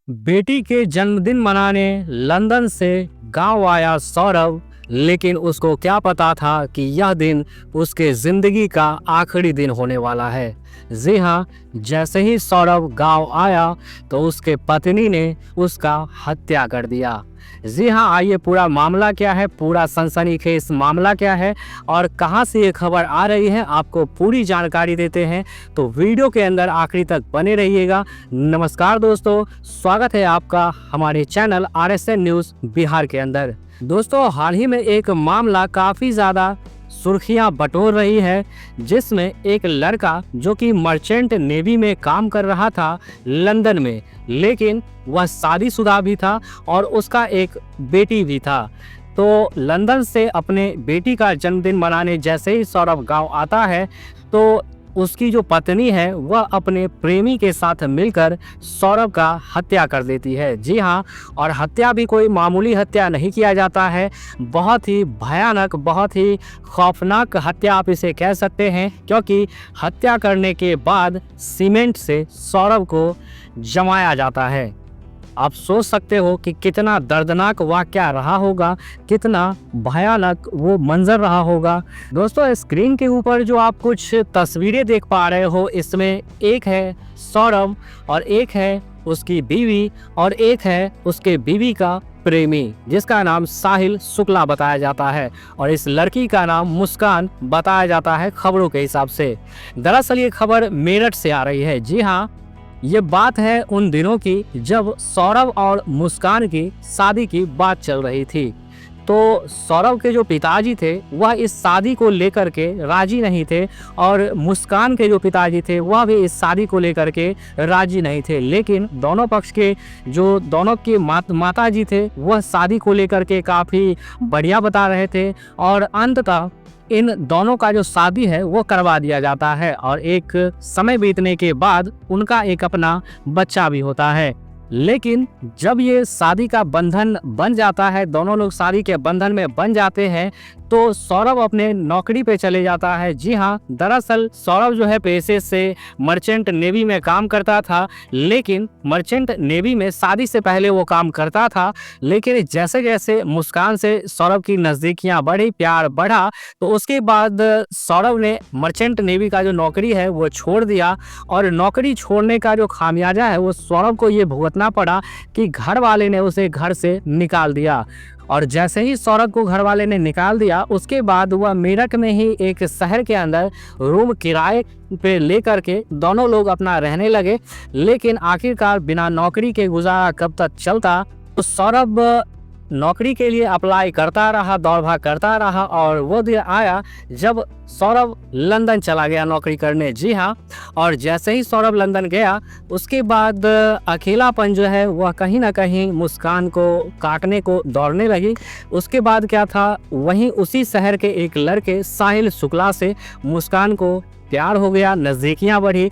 बेटी के जन्मदिन मनाने लंदन से गांव आया सौरभ। लेकिन उसको क्या पता था कि यह दिन उसके जिंदगी का आखिरी दिन होने वाला है। जी हाँ, जैसे ही सौरभ गांव आया तो उसके पत्नी ने उसका हत्या कर दिया। जी हाँ, आइए पूरा मामला क्या है, पूरा सनसनीखेज मामला क्या है और कहां से ये खबर आ रही है, आपको पूरी जानकारी देते हैं। तो वीडियो के अंदर आखिरी तक बने रहिएगा। नमस्कार दोस्तों, स्वागत है आपका हमारे चैनल RSN न्यूज़ बिहार के अंदर। दोस्तों, हाल ही में एक मामला काफ़ी ज़्यादा सुर्खियां बटोर रही है, जिसमें एक लड़का जो कि मर्चेंट नेवी में काम कर रहा था लंदन में, लेकिन वह शादीशुदा भी था और उसका एक बेटी भी था। तो लंदन से अपने बेटी का जन्मदिन मनाने जैसे ही सौरभ गांव आता है तो उसकी जो पत्नी है वह अपने प्रेमी के साथ मिलकर सौरभ का हत्या कर देती है। जी हाँ, और हत्या भी कोई मामूली हत्या नहीं किया जाता है, बहुत ही भयानक, बहुत ही खौफनाक हत्या आप इसे कह सकते हैं, क्योंकि हत्या करने के बाद सीमेंट से सौरभ को जमाया जाता है। आप सोच सकते हो कि कितना दर्दनाक वाकया रहा होगा, कितना भयानक वो मंजर रहा होगा। दोस्तों, स्क्रीन के ऊपर जो आप कुछ तस्वीरें देख पा रहे हो, इसमें एक है सौरभ और एक है उसकी बीवी और एक है उसके बीवी का प्रेमी, जिसका नाम साहिल शुक्ला बताया जाता है और इस लड़की का नाम मुस्कान बताया जाता है खबरों के हिसाब से। दरअसल ये खबर मेरठ से आ रही है। जी हाँ, ये बात है उन दिनों की जब सौरभ और मुस्कान की शादी की बात चल रही थी। तो सौरभ के जो पिताजी थे वह इस शादी को लेकर के राजी नहीं थे और मुस्कान के जो पिताजी थे वह भी इस शादी को लेकर के राजी नहीं थे। लेकिन दोनों पक्ष के जो दोनों के माताजी थे वह शादी को लेकर के काफ़ी बढ़िया बता रहे थे और अंततः इन दोनों का जो शादी है वो करवा दिया जाता है और एक समय बीतने के बाद उनका एक अपना बच्चा भी होता है। लेकिन जब ये शादी का बंधन बन जाता है, दोनों लोग शादी के बंधन में बन जाते हैं, तो सौरभ अपने नौकरी पे चले जाता है। जी हाँ, दरअसल सौरभ जो है पेशे से मर्चेंट नेवी में काम करता था, लेकिन मर्चेंट नेवी में शादी से पहले वो काम करता था। लेकिन जैसे जैसे मुस्कान से सौरभ की नज़दीकियाँ बढ़ी, प्यार बढ़ा, तो उसके बाद सौरभ ने मर्चेंट नेवी का जो नौकरी है वो छोड़ दिया और नौकरी छोड़ने का जो खामियाजा है वो सौरभ को ये भुगतना पड़ा कि घर वाले ने उसे घर से निकाल दिया। और जैसे ही सौरभ को घर वाले ने निकाल दिया, उसके बाद वह मेरठ में ही एक शहर के अंदर रूम किराए पे लेकर के दोनों लोग अपना रहने लगे। लेकिन आखिरकार बिना नौकरी के गुजारा कब तक चलता, तो सौरभ नौकरी के लिए अप्लाई करता रहा, दौड़ भाग करता रहा और वो दिन आया जब सौरभ लंदन चला गया नौकरी करने। जी हाँ, और जैसे ही सौरभ लंदन गया उसके बाद अकेलापन जो है वह कहीं ना कहीं मुस्कान को काटने को दौड़ने लगी। उसके बाद क्या था, वहीं उसी शहर के एक लड़के साहिल शुक्ला से मुस्कान को प्यार हो गया, नज़दीकियाँ बढ़ी।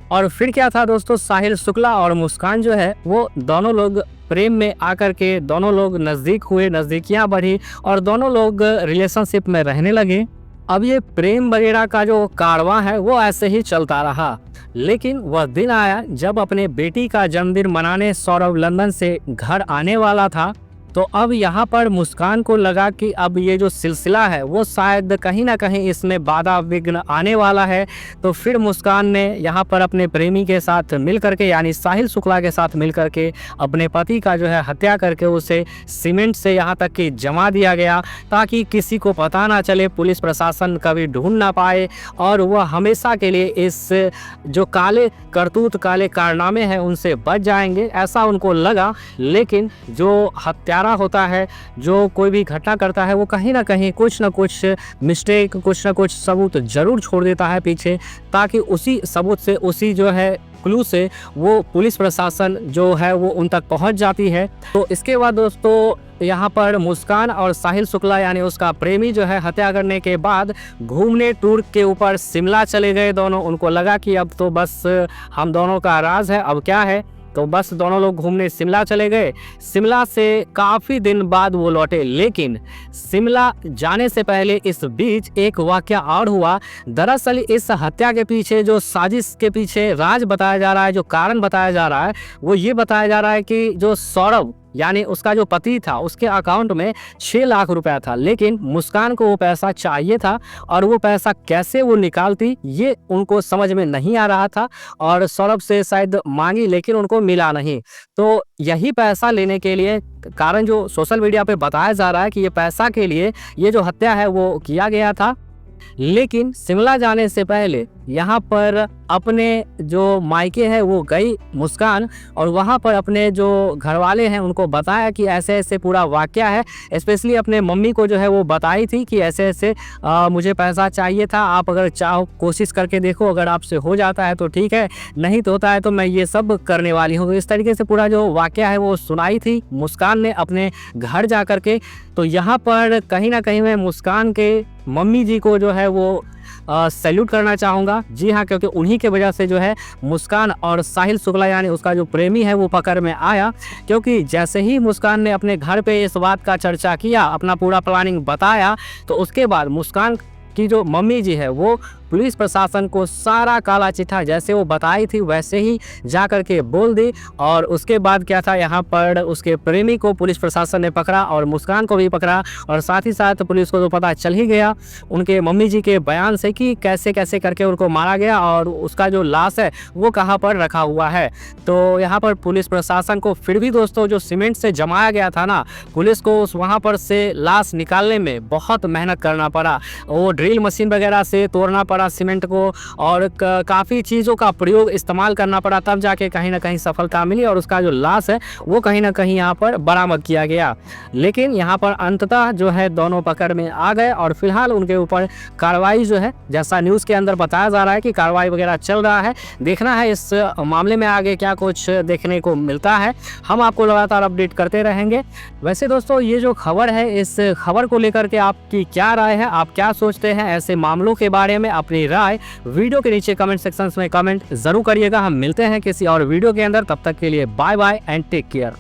और फिर क्या था दोस्तों, साहिल शुक्ला और मुस्कान जो है वो दोनों लोग प्रेम में आकर के दोनों लोग नज़दीक हुए, नज़दीकियाँ बढ़ी और दोनों लोग रिलेशनशिप में रहने लगे। अब ये प्रेम वगैरह का जो कारवां है वो ऐसे ही चलता रहा। लेकिन वह दिन आया जब अपने बेटी का जन्मदिन मनाने सौरभ लंदन से घर आने वाला था। तो अब यहाँ पर मुस्कान को लगा कि अब ये जो सिलसिला है वो शायद कहीं ना कहीं इसमें बाधा विघ्न आने वाला है। तो फिर मुस्कान ने यहाँ पर अपने प्रेमी के साथ मिल करके, यानी साहिल शुक्ला के साथ मिल करके अपने पति का जो है हत्या करके उसे सीमेंट से यहाँ तक कि जमा दिया गया, ताकि किसी को पता ना चले, पुलिस प्रशासन कभी ढूंढ ना पाए और वह हमेशा के लिए इस जो काले करतूत, काले कारनामे हैं उनसे बच जाएंगे, ऐसा उनको लगा। लेकिन जो हत्या होता है, जो कोई भी घटना करता है, वो कहीं ना कहीं कुछ ना कुछ मिस्टेक, कुछ ना कुछ सबूत जरूर छोड़ देता है पीछे, ताकि उसी सबूत से, उसी जो है क्लू से वो पुलिस प्रशासन जो है वो उन तक पहुंच जाती है। तो इसके बाद दोस्तों यहाँ पर मुस्कान और साहिल शुक्ला यानी उसका प्रेमी जो है हत्या करने के बाद घूमने टूर के ऊपर शिमला चले गए दोनों। उनको लगा कि अब तो बस हम दोनों का राज है, अब क्या है, तो बस दोनों लोग घूमने शिमला चले गए। शिमला से काफ़ी दिन बाद वो लौटे, लेकिन शिमला जाने से पहले इस बीच एक वाक़या और हुआ। दरअसल इस हत्या के पीछे, जो साजिश के पीछे राज बताया जा रहा है, जो कारण बताया जा रहा है, वो ये बताया जा रहा है कि जो सौरभ यानी उसका जो पति था, उसके अकाउंट में 6 लाख रुपया था, लेकिन मुस्कान को वो पैसा चाहिए था और वो पैसा कैसे वो निकालती ये उनको समझ में नहीं आ रहा था और सौरभ से शायद मांगी लेकिन उनको मिला नहीं। तो यही पैसा लेने के लिए कारण जो सोशल मीडिया पे बताया जा रहा है कि ये पैसा के लिए ये जो हत्या है वो किया गया था। लेकिन शिमला जाने से पहले यहाँ पर अपने जो मायके है वो गई मुस्कान और वहाँ पर अपने जो घरवाले हैं उनको बताया कि ऐसे ऐसे पूरा वाक़या है। स्पेशली अपने मम्मी को जो है वो बताई थी कि ऐसे ऐसे मुझे पैसा चाहिए था, आप अगर चाहो कोशिश करके देखो, अगर आपसे हो जाता है तो ठीक है, नहीं तो होता है तो मैं ये सब करने वाली हूँ। इस तरीके से पूरा जो वाक़या है वो सुनाई थी मुस्कान ने अपने घर जा कर के। तो यहाँ पर कहीं ना कहीं मैं मुस्कान के मम्मी जी को जो है वो सैल्यूट करना चाहूँगा। जी हाँ, क्योंकि उन्हीं के वजह से जो है मुस्कान और साहिल शुक्ला यानी उसका जो प्रेमी है वो पकड़ में आया। क्योंकि जैसे ही मुस्कान ने अपने घर पे इस बात का चर्चा किया, अपना पूरा प्लानिंग बताया, तो उसके बाद मुस्कान की जो मम्मी जी है वो पुलिस प्रशासन को सारा काला चिट्ठा जैसे वो बताई थी वैसे ही जा कर के बोल दी। और उसके बाद क्या था, यहाँ पर उसके प्रेमी को पुलिस प्रशासन ने पकड़ा और मुस्कान को भी पकड़ा और साथ ही साथ पुलिस को तो पता चल ही गया उनके मम्मी जी के बयान से कि कैसे कैसे करके उनको मारा गया और उसका जो लाश है वो कहाँ पर रखा हुआ है। तो यहाँ पर पुलिस प्रशासन को फिर भी दोस्तों जो सीमेंट से जमाया गया था ना, पुलिस को वहाँ पर से लाश निकालने में बहुत मेहनत करना पड़ा। वो ड्रिल मशीन वगैरह से तोड़ना पड़ा सीमेंट को और काफ़ी चीज़ों का प्रयोग इस्तेमाल करना पड़ा, तब जाके कहीं ना कहीं सफलता मिली और उसका जो लाश है वो कहीं ना कहीं यहाँ पर बरामद किया गया। लेकिन यहाँ पर अंततः जो है दोनों पकड़ में आ गए और फिलहाल उनके ऊपर कार्रवाई जो है, जैसा न्यूज़ के अंदर बताया जा रहा है कि कार्रवाई वगैरह चल रहा है। देखना है इस मामले में आगे क्या कुछ देखने को मिलता है, हम आपको लगातार अपडेट करते रहेंगे। वैसे दोस्तों ये जो खबर है, इस खबर को लेकर के आपकी क्या राय है, आप क्या सोचते हैं ऐसे मामलों के बारे में? अपनी राय वीडियो के नीचे कमेंट सेक्शन में कमेंट जरूर करिएगा। हम मिलते हैं किसी और वीडियो के अंदर, तब तक के लिए bye bye and take care.